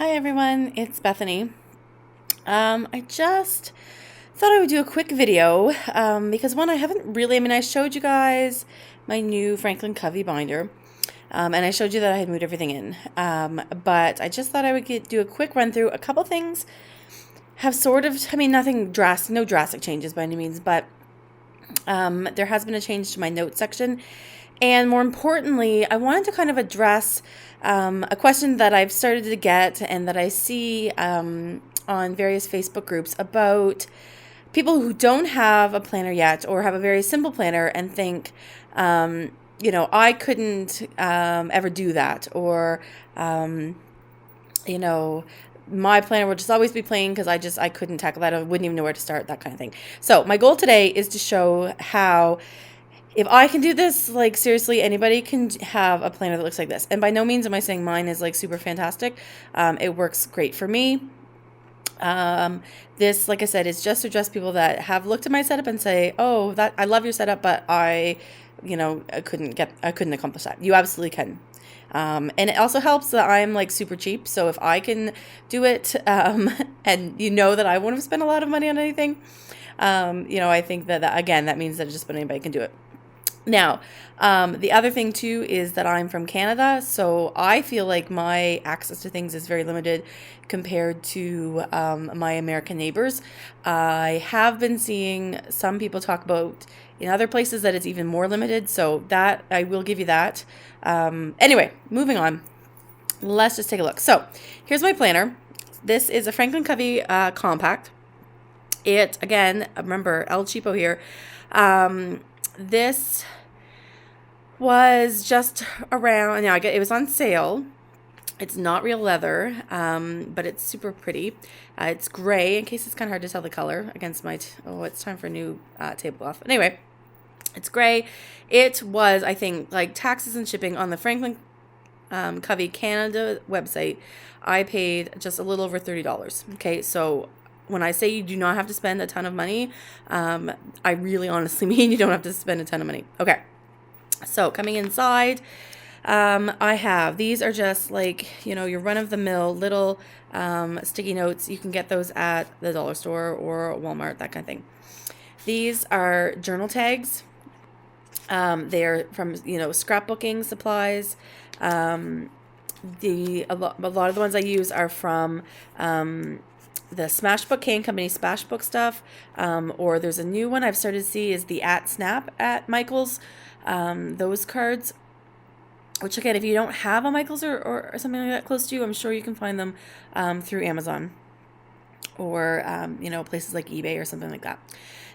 Hi everyone, it's Bethany. I just thought I would do a quick video because one, I haven't really, I showed you guys my new Franklin Covey binder and I showed you that I had moved everything in. But I just thought I would do a quick run through. A couple things have sort of, nothing drastic, no drastic changes by any means, but there has been a change to my notes section. And more importantly, I wanted to kind of address a question that I've started to get and that I see on various Facebook groups about people who don't have a planner yet or have a very simple planner and think, I couldn't ever do that, or, my planner would just always be plain because I couldn't tackle that. I wouldn't even know where to start, that kind of thing. So my goal today is to show how, if I can do this, like seriously, anybody can have a planner that looks like this. And by no means am I saying mine is like super fantastic. It works great for me. This, like I said, is just to address people that have looked at my setup and say, oh, that I love your setup, but I couldn't accomplish that. You absolutely can. And it also helps that I'm like super cheap. So if I can do it, and that I won't have spent a lot of money on anything, I think that again, that means that just about anybody can do it. Now, the other thing too is that I'm from Canada, so I feel like my access to things is very limited compared to my American neighbors. I have been seeing some people talk about in other places that it's even more limited, so that I will give you that. Anyway, moving on. Let's just take a look. So here's my planner. This is a Franklin Covey compact. It, again, remember, El Cheapo here. This was just around, it was on sale. It's not real leather, but it's super pretty. It's gray, in case it's kind of hard to tell the color against my, it's time for a new tablecloth. Anyway, it's gray. It was, I think, like taxes and shipping on the Franklin Covey Canada website, I paid just a little over $30. Okay, so when I say you do not have to spend a ton of money, I really honestly mean you don't have to spend a ton of money. Okay, so coming inside, I have, these are just like, your run-of-the-mill little sticky notes. You can get those at the dollar store or Walmart, that kind of thing. These are journal tags. They're from, scrapbooking supplies. A lot of the ones I use are from the Smashbook Cane Company Smashbook stuff, or there's a new one I've started to see is the @Snap at Michael's. Those cards, which again, if you don't have a Michael's or something like that close to you, I'm sure you can find them through Amazon or places like eBay or something like that.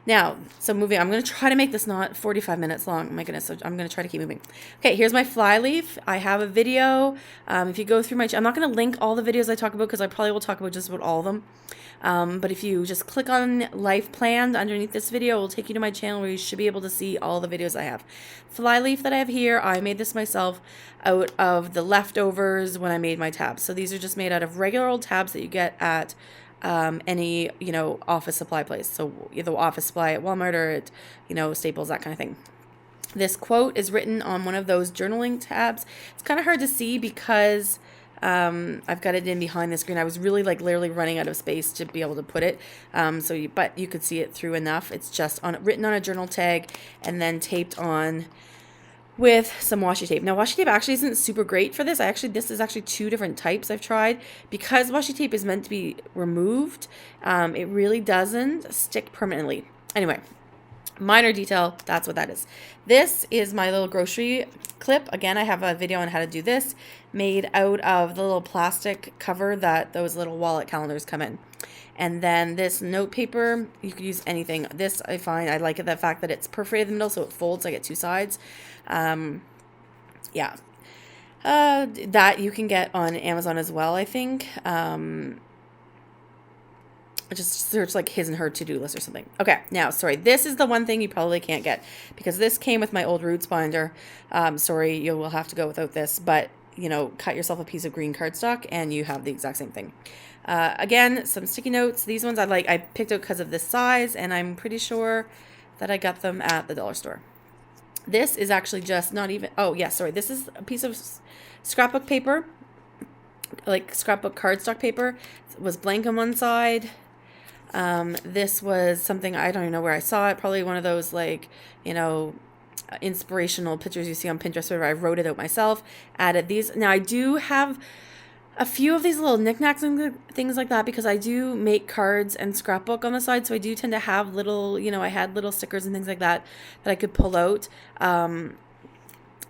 Now, so moving, I'm going to try to make this not 45 minutes long. Oh my goodness, so I'm going to try to keep moving. Okay, here's my flyleaf. I have a video. If you go through I'm not going to link all the videos I talk about because I probably will talk about just about all of them. But if you just click on Life Planned underneath this video, it will take you to my channel where you should be able to see all the videos I have. Flyleaf that I have here, I made this myself out of the leftovers when I made my tabs. So these are just made out of regular old tabs that you get at any office supply place, so either office supply at Walmart or at Staples, that kind of thing. This quote is written on one of those journaling tabs. It's kind of hard to see because I've got it in behind the screen. I was really literally running out of space to be able to put it, but you could see it through enough. It's just written on a journal tag and then taped on with some washi tape. Now, washi tape actually isn't super great for this. This is actually two different types I've tried. Because washi tape is meant to be removed, it really doesn't stick permanently. Anyway, minor detail, that's what that is. This is my little grocery clip. Again, I have a video on how to do this, made out of the little plastic cover that those little wallet calendars come in. And then this note paper, you could use anything. This, I find, I like the fact that it's perforated in the middle, so it folds. I get two sides. That you can get on Amazon as well, I think. Just search like his and her to-do list or something. Okay, now, sorry, this is the one thing you probably can't get because this came with my old Roots binder. Sorry, you will have to go without this, but, cut yourself a piece of green cardstock and you have the exact same thing. Again, some sticky notes. These ones I picked out because of this size, and I'm pretty sure that I got them at the dollar store. This is actually just not even, this is a piece of scrapbook paper like scrapbook cardstock paper. It was blank on one side. This was something, I don't even know where I saw it. Probably one of those, like, you know, inspirational pictures you see on Pinterest, where I wrote it out myself, added these. Now I do have a few of these little knickknacks and things like that, because I do make cards and scrapbook on the side. So I do tend to have little, you know, I had little stickers and things like that that I could pull out.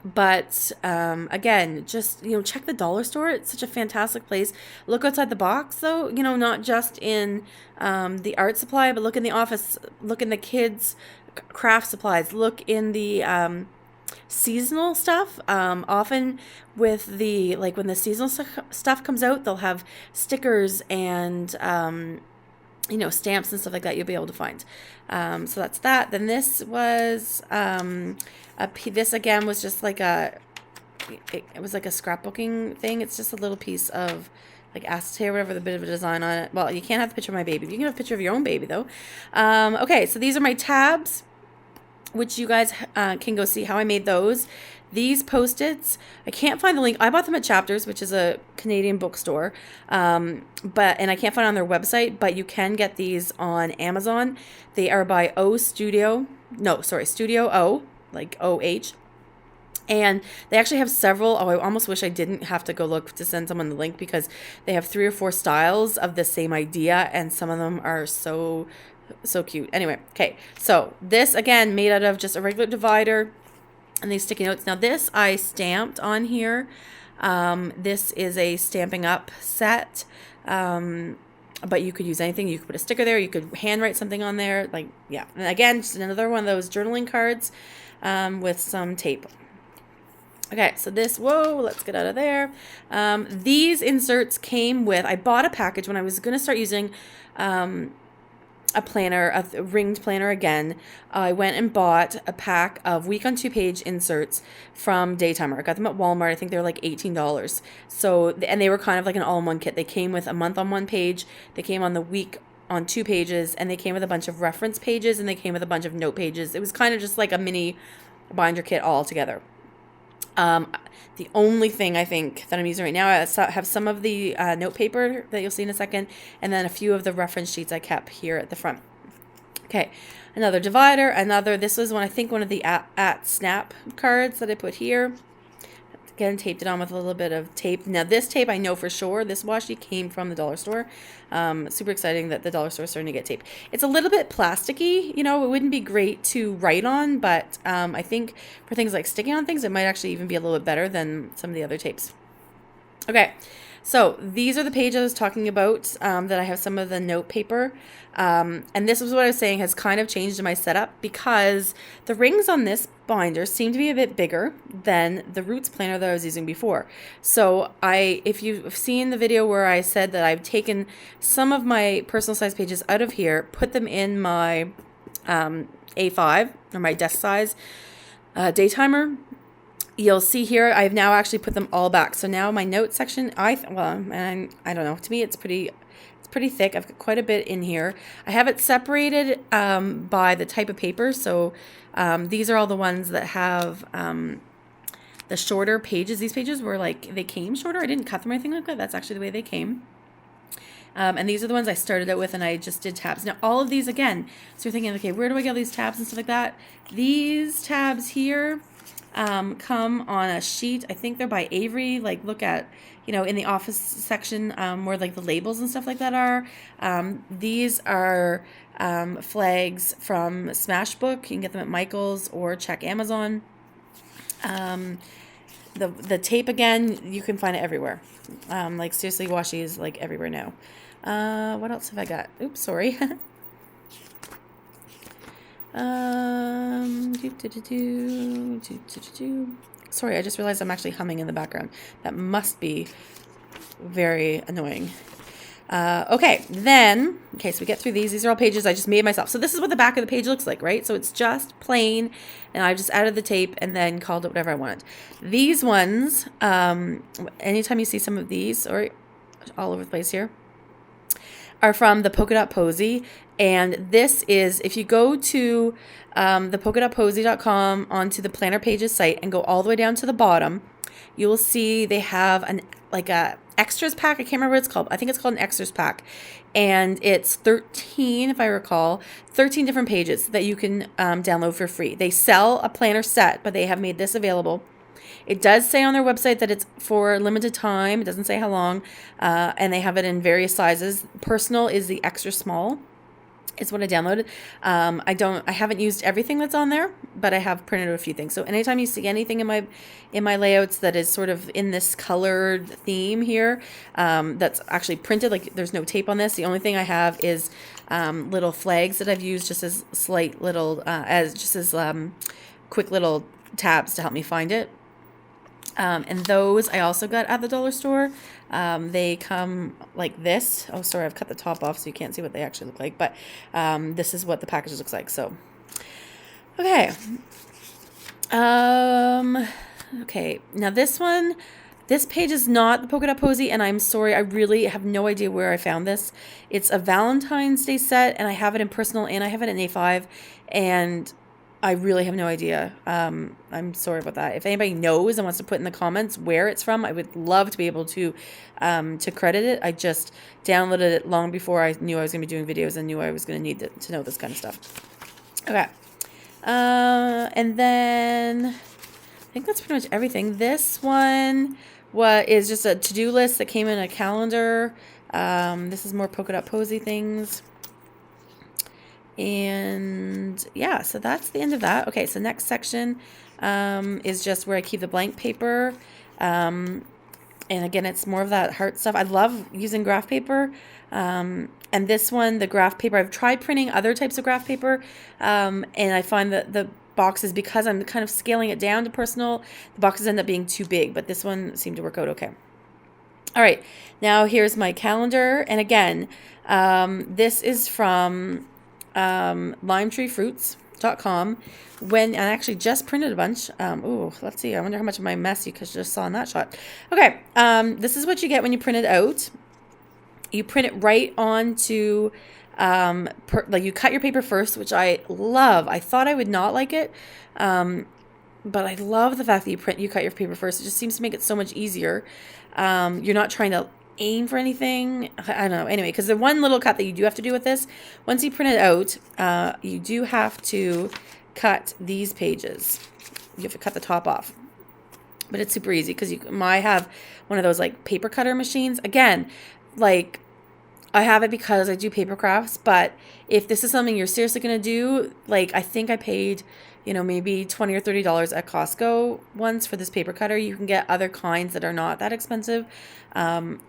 But again, just, you know, check the dollar store. It's such a fantastic place. Look outside the box, though, you know, not just in the art supply, but look in the office, look in the kids' craft supplies, look in the seasonal stuff. Often with the, like, when the seasonal stuff comes out, they'll have stickers and you know, stamps and stuff like that you'll be able to find. So that's that. Then this was this again was just like it was like a scrapbooking thing. It's just a little piece of like acetate or whatever, the bit of a design on it. Well, you can't have the picture of my baby. You can have a picture of your own baby though. Okay, so these are my tabs, which you guys can go see how I made those. These Post-its, I can't find the link. I bought them at Chapters, which is a Canadian bookstore, and I can't find it on their website, but you can get these on Amazon. They are by Studio O, like OH. And they actually have several. Oh, I almost wish I didn't have to go look to send someone the link, because they have 3 or 4 styles of the same idea, and some of them are so cute. Anyway, okay, so this again made out of just a regular divider and these sticky notes. Now this I stamped on here. This is a Stamping Up set, but you could use anything. You could put a sticker there. You could handwrite something on there. Like, yeah. And again, just another one of those journaling cards with some tape. Okay, so this, whoa, let's get out of there. These inserts came with, I bought a package when I was going to start using a planner, a ringed planner again. I went and bought a pack of week on 2-page inserts from DayTimer. I got them at Walmart. I think they were like $18. So, and they were kind of like an all-in-one kit. They came with a month on 1 page. They came on the week on 2 pages, and they came with a bunch of reference pages, and they came with a bunch of note pages. It was kind of just like a mini binder kit all together. The only thing I think that I'm using right now, I have some of the note paper that you'll see in a second, and then a few of the reference sheets I kept here at the front. Okay, another divider, this was one of the at Snap cards that I put here. Again, taped it on with a little bit of tape. Now this tape, I know for sure, this washi came from the dollar store. Super exciting that the dollar store is starting to get tape. It's a little bit plasticky, you know, it wouldn't be great to write on, but I think for things like sticking on things, it might actually even be a little bit better than some of the other tapes. Okay, so these are the pages I was talking about that I have some of the note paper. And this is what I was saying has kind of changed in my setup, because the rings on this binder seem to be a bit bigger than the Roots planner that I was using before. So if you've seen the video where I said that I've taken some of my personal size pages out of here, put them in my A5 or my desk size DayTimer, you'll see here I've now actually put them all back. So now my note section, I don't know, to me it's pretty thick. I've got quite a bit in here. I have it separated by the type of paper. So these are all the ones that have the shorter pages. These pages were like, they came shorter. I didn't cut them or anything like that. That's actually the way they came. And these are the ones I started out with, and I just did tabs. Now all of these, again, so you're thinking, okay, where do I get all these tabs and stuff like that? These tabs here come on a sheet. I think they're by Avery. Like, look at, you know, in the office section where like the labels and stuff like that are. These are flags from Smashbook. You can get them at Michael's or check Amazon. The tape, again, you can find it everywhere. Like, seriously, washi is like everywhere now. What else have I got? Oops, sorry. Sorry, I just realized I'm actually humming in the background. That must be very annoying. Okay, so we get through these. These are all pages I just made myself. So this is what the back of the page looks like, right? So it's just plain, and I just added the tape and then called it whatever I wanted. These ones, anytime you see some of these, or all over the place here, are from the Polka Dot Posy. And this is, if you go to the polkadotposy.com onto the planner pages site and go all the way down to the bottom, you will see they have a extras pack. I can't remember what it's called. I think it's called an extras pack. And it's 13, if I recall, 13 different pages that you can download for free. They sell a planner set, but they have made this available. It does say on their website that it's for a limited time. It doesn't say how long. And they have it in various sizes. Personal is the extra small. It's what I downloaded. I haven't used everything that's on there, but I have printed a few things. So anytime you see anything in my layouts that is sort of in this colored theme here, that's actually printed, like there's no tape on this. The only thing I have is little flags that I've used just as slight little, quick little tabs to help me find it. And those I also got at the dollar store. They come like this. Oh, sorry, I've cut the top off so you can't see what they actually look like. But this is what the package looks like. So, okay. Okay, now this page is not the Polka Dot Posy, and I'm sorry, I really have no idea where I found this. It's a Valentine's Day set, and I have it in personal, and I have it in A5, and I really have no idea. I'm sorry about that. If anybody knows and wants to put in the comments where it's from, I would love to be able to credit it. I just downloaded it long before I knew I was going to be doing videos and knew I was going to need to know this kind of stuff. Okay. And then I think that's pretty much everything. This one is just a to-do list that came in a calendar. This is more Polka Dot Posy things. And yeah, so that's the end of that. Okay, so next section is just where I keep the blank paper. And again, it's more of that heart stuff. I love using graph paper. And this one, the graph paper, I've tried printing other types of graph paper. And I find that the boxes, because I'm kind of scaling it down to personal, the boxes end up being too big. But this one seemed to work out okay. All right, now here's my calendar. And again, this is from limetreefruits.com. And I actually just printed a bunch. Let's see. I wonder how much of my mess you just saw in that shot. Okay. This is what you get when you print it out. You print it right onto, like you cut your paper first, which I love. I thought I would not like it. But I love the fact that you cut your paper first. It just seems to make it so much easier. You're not trying to aim for anything. I don't know. Anyway, because the one little cut that you do have to do with this, once you print it out, you do have to cut these pages. You have to cut the top off. But it's super easy because I have one of those like paper cutter machines. Again, like I have it because I do paper crafts, but if this is something you're seriously going to do, like I think I paid, maybe $20 or $30 at Costco once for this paper cutter. You can get other kinds that are not that expensive.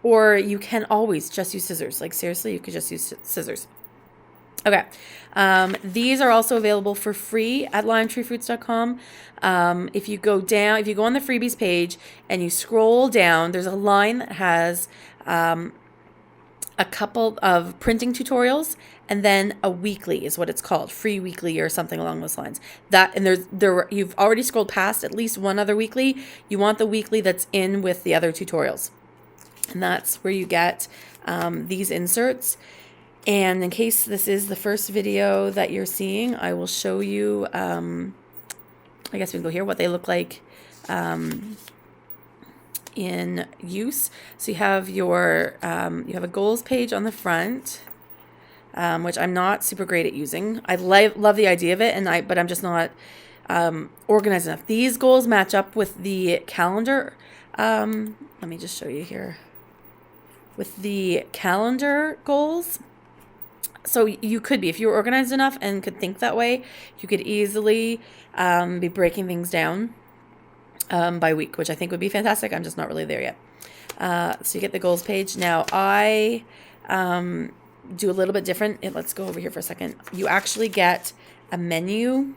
Or you can always just use scissors. Like seriously, you could just use scissors. Okay. These are also available for free at limetreefruits.com. If you go on the freebies page and you scroll down, there's a line that has, a couple of printing tutorials, and then a weekly is what it's called, free weekly or something along those lines. You've already scrolled past at least one other weekly. You want the weekly that's in with the other tutorials, and that's where you get these inserts. And in case this is the first video that you're seeing, I will show you. I guess we can go here what they look like. In use. So you have you have a goals page on the front, which I'm not super great at using. I love the idea of it, but I'm just not organized enough. These goals match up with the calendar. Let me just show you here. With the calendar goals, so you could be, if you were organized enough and could think that way, you could easily be breaking things down by week, which I think would be fantastic. I'm just not really there yet. So you get the goals page. Now I do a little bit different. Let's go over here for a second. You actually get a menu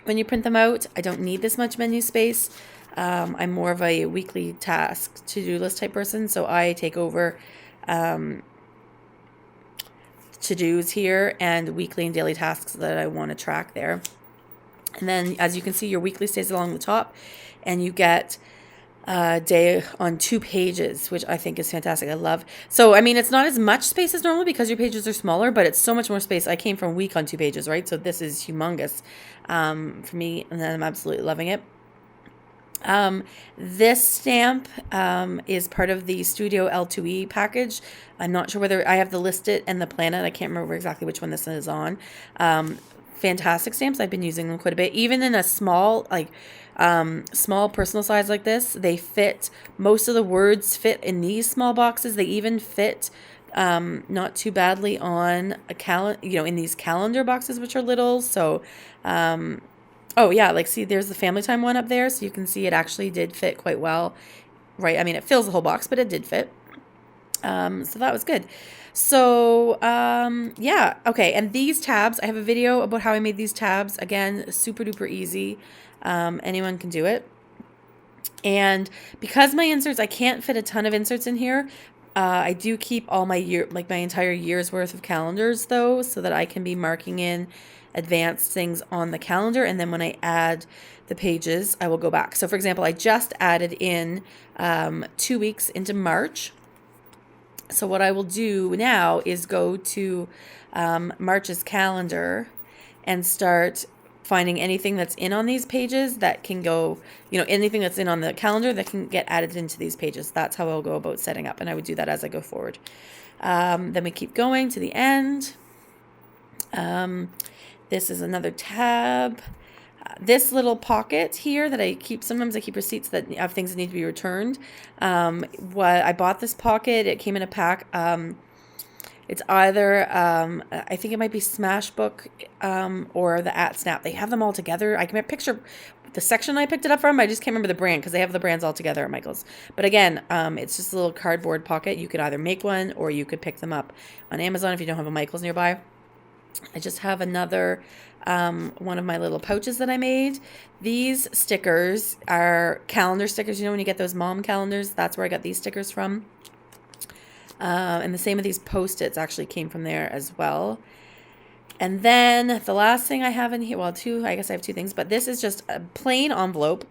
when you print them out. I don't need this much menu space. I'm more of a weekly task to-do list type person, so I take over to-dos here and weekly and daily tasks that I want to track there. And then, as you can see, your weekly stays along the top, and you get day on 2 pages, which I think is fantastic. I love. So, I mean, it's not as much space as normal because your pages are smaller, but it's so much more space. I came from a week on 2 pages, right? So this is humongous for me, and I'm absolutely loving it. This stamp is part of the Studio L2E package. I'm not sure whether I have the List It and the Planet. I can't remember exactly which one this is on. Fantastic stamps. I've been using them quite a bit. Even in a small, small personal size like this, they fit. Most of the words fit in these small boxes. They even fit not too badly on a in these calendar boxes, which are little. So, oh yeah, like see, there's the family time one up there. So you can see it actually did fit quite well, right? I mean, it fills the whole box, but it did fit. So that was good. So, yeah. Okay. And these tabs, I have a video about how I made these tabs. Again, super duper easy. Anyone can do it. And because my inserts, I can't fit a ton of inserts in here. I do keep all my my entire year's worth of calendars though, so that I can be marking in advanced things on the calendar. And then when I add the pages, I will go back. So for example, I just added in 2 weeks into March. So what I will do now is go to March's calendar and start finding anything that's in on these pages that can go, anything that's in on the calendar that can get added into these pages. That's how I'll go about setting up. And I would do that as I go forward. Then we keep going to the end. This is another tab. This little pocket here that I keep, sometimes I keep receipts of things that need to be returned. I bought this pocket. It came in a pack. It's either, I think it might be Smashbook or the @Snap. They have them all together. I can picture the section I picked it up from. I just can't remember the brand because they have the brands all together at Michael's. But again, it's just a little cardboard pocket. You could either make one or you could pick them up on Amazon if you don't have a Michael's nearby. I just have another one of my little pouches that I made. These stickers are calendar stickers. When you get those mom calendars, that's where I got these stickers from. And the same with these Post-its actually came from there as well. And then the last thing I have in here, I guess I have 2 things, but this is just a plain envelope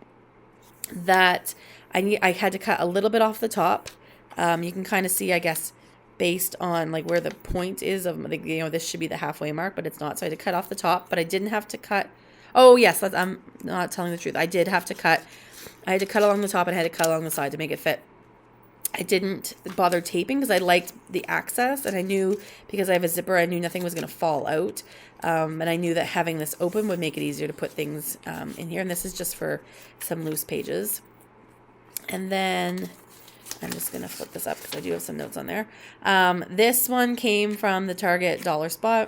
that I had to cut a little bit off the top. You can kind of see, I guess, based on like where the point is of this should be the halfway mark, but it's not. So I had to cut off the top, but I didn't have to cut. Oh yes, I'm not telling the truth. I did have to cut. I had to cut along the top and I had to cut along the side to make it fit. I didn't bother taping because I liked the access, and I knew because I have a zipper, I knew nothing was going to fall out. And I knew that having this open would make it easier to put things in here. And this is just for some loose pages. And then I'm just going to flip this up because I do have some notes on there. This one came from the Target Dollar Spot,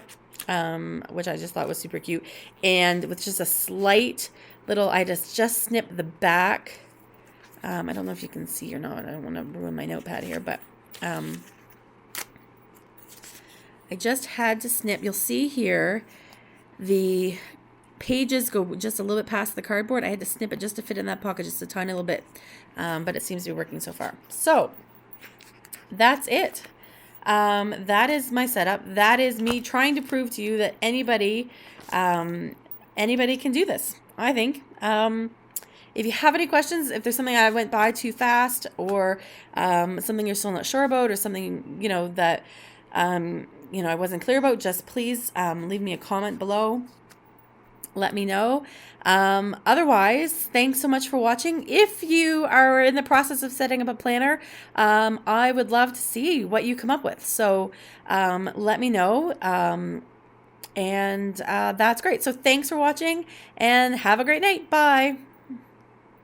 which I just thought was super cute. And with just a slight little, I just snipped the back. I don't know if you can see or not. I don't want to ruin my notepad here, but I just had to snip. You'll see here the pages go just a little bit past the cardboard. I had to snip it just to fit in that pocket, just a tiny little bit. But it seems to be working so far. So that's it. That is my setup. That is me trying to prove to you that anybody can do this, I think. If you have any questions, if there's something I went by too fast or something you're still not sure about or something, that, I wasn't clear about, just please leave me a comment below. Let me know. Otherwise, thanks so much for watching. If you are in the process of setting up a planner, I would love to see what you come up with. So let me know. And that's great. So thanks for watching and have a great night. Bye.